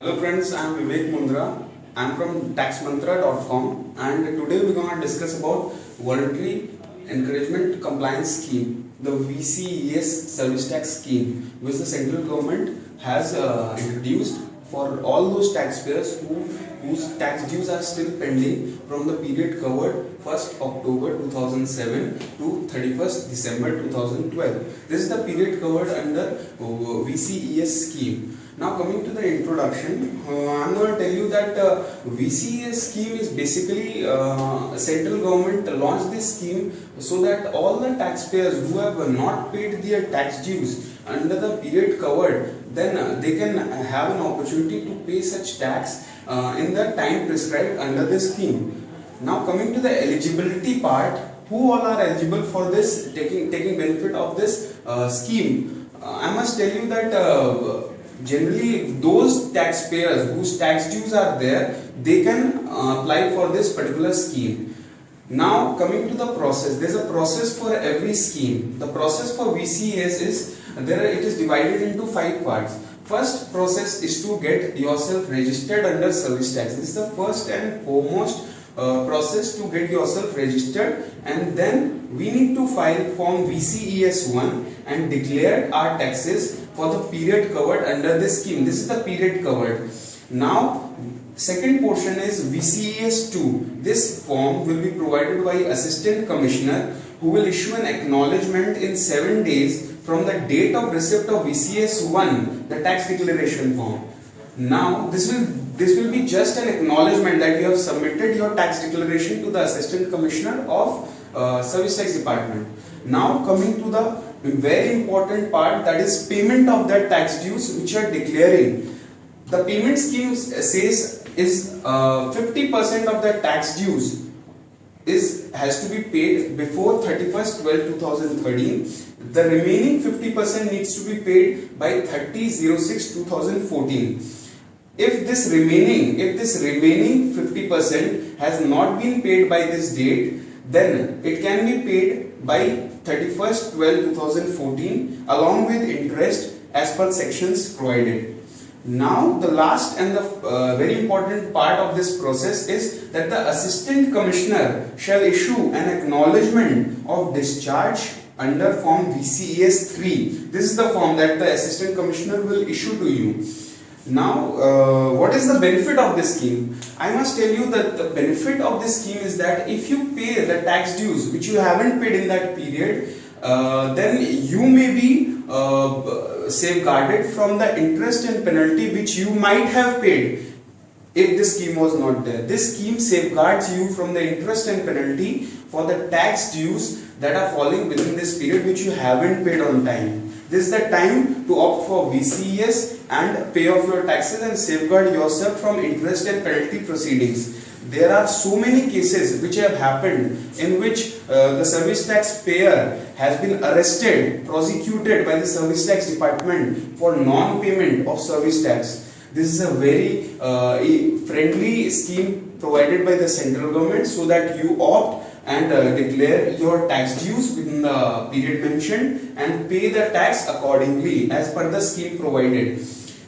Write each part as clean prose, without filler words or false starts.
Hello friends, I am Vivek Mundra. I am from taxmantra.com and today we are going to discuss about Voluntary Encouragement Compliance Scheme, the VCES Service Tax Scheme, which the central government has introduced for all those taxpayers whose tax dues are still pending from the period covered 1st October 2007 to 31st December 2012. This is the period covered under VCES scheme. Now coming to the introduction, I'm going to tell you that VCES scheme is basically central government launched this scheme so that all the taxpayers who have not paid their tax dues under the period covered, then they can have an opportunity to pay such tax in the time prescribed under this scheme. Now coming to the eligibility part, who all are eligible for this, taking benefit of this scheme? I must tell you that generally those taxpayers whose tax dues are there, they can apply for this particular scheme. Now coming to the process, there is a process for every scheme. The process for VCES is it is divided into 5 parts. First process is to get yourself registered under service tax. This is the first and foremost process to get yourself registered, and then we need to file form VCES 1 and declare our taxes for the period covered under this scheme. This is the period covered. Now second portion is VCES 2. This form will be provided by Assistant Commissioner, who will issue an acknowledgement in 7 days from the date of receipt of VCES 1, the tax declaration form. Now this will be just an acknowledgement that you have submitted your tax declaration to the Assistant Commissioner of Service Tax Department. Now coming to the very important part, that is payment of that tax dues which you are declaring. The payment scheme says is 50% of the tax dues has to be paid before 31st 12/2013. The remaining 50% needs to be paid by 30/06/2014. If this remaining 50% has not been paid by this date, then it can be paid by 31st 12/2014 along with interest as per sections provided. Now the last and the very important part of this process is that the Assistant Commissioner shall issue an acknowledgement of discharge under form VCES 3. This is the form that the Assistant Commissioner will issue to you. Now what is the benefit of this scheme? I must tell you that the benefit of this scheme is that if you pay the tax dues which you haven't paid in that period, then you may be safeguarded from the interest and penalty which you might have paid if this scheme was not there. This scheme safeguards you from the interest and penalty for the tax dues that are falling within this period which you haven't paid on time. This is the time to opt for VCES and pay off your taxes and safeguard yourself from interest and penalty proceedings. There are so many cases which have happened in which the service tax payer has been arrested, prosecuted by the service tax department for non-payment of service tax. This is a very friendly scheme provided by the central government so that you opt and declare your tax dues within the period mentioned and pay the tax accordingly as per the scheme provided.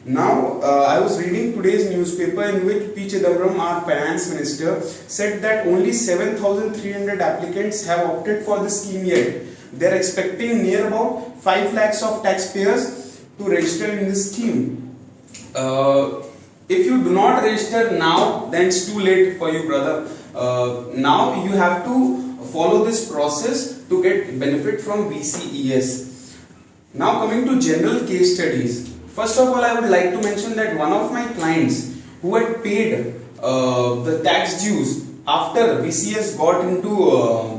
Now, I was reading today's newspaper in which P. Chidambaram, our finance minister, said that only 7,300 applicants have opted for the scheme yet. They are expecting near about 5 lakhs of taxpayers to register in this scheme. If you do not register now, then it's too late for you, brother. Now you have to follow this process to get benefit from VCES. Now coming to general case studies. First of all, I would like to mention that one of my clients who had paid the tax dues after VCES got into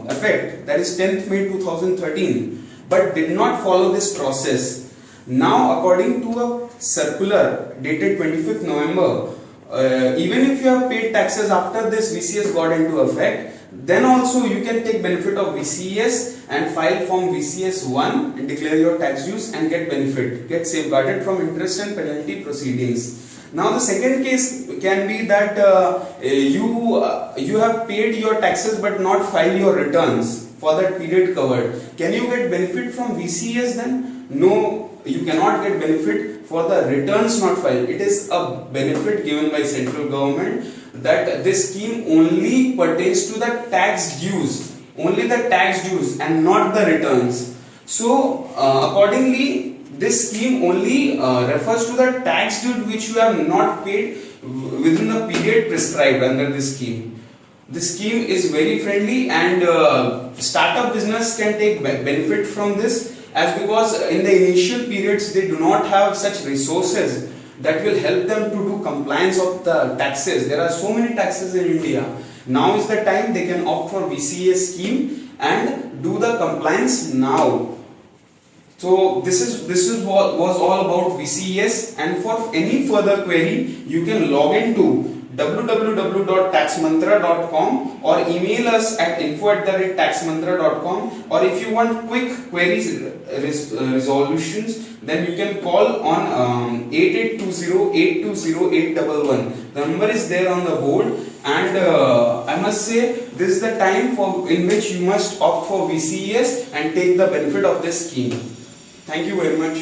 effect, that is 10th May 2013, but did not follow this process. Now according to a circular dated 25th November, even if you have paid taxes after this VCES got into effect, then also you can take benefit of VCES and file form VCES 1 and declare your tax dues and get benefit, get safeguarded from interest and penalty proceedings. Now the second case can be that you have paid your taxes but not filed your returns for that period covered. Can you get benefit from VCES then? No, you cannot get benefit for the returns not filed. It is a benefit given by central government that this scheme only pertains to the tax dues, only the tax dues and not the returns. So accordingly, this scheme only refers to the tax due which you have not paid within the period prescribed under this scheme. This scheme is very friendly, and startup business can take benefit from this, as because in the initial periods they do not have such resources that will help them to do compliance of the taxes. There are so many taxes in India. Now is the time they can opt for VCES scheme and do the compliance now. So this is what was all about VCES, and for any further query you can log into www.taxmantra.com or email us at info@taxmantra.com, or if you want quick queries resolutions, then you can call on 8820-820-811. The number is there on the board, and I must say this is the time in which you must opt for VCES and take the benefit of this scheme. Thank you very much.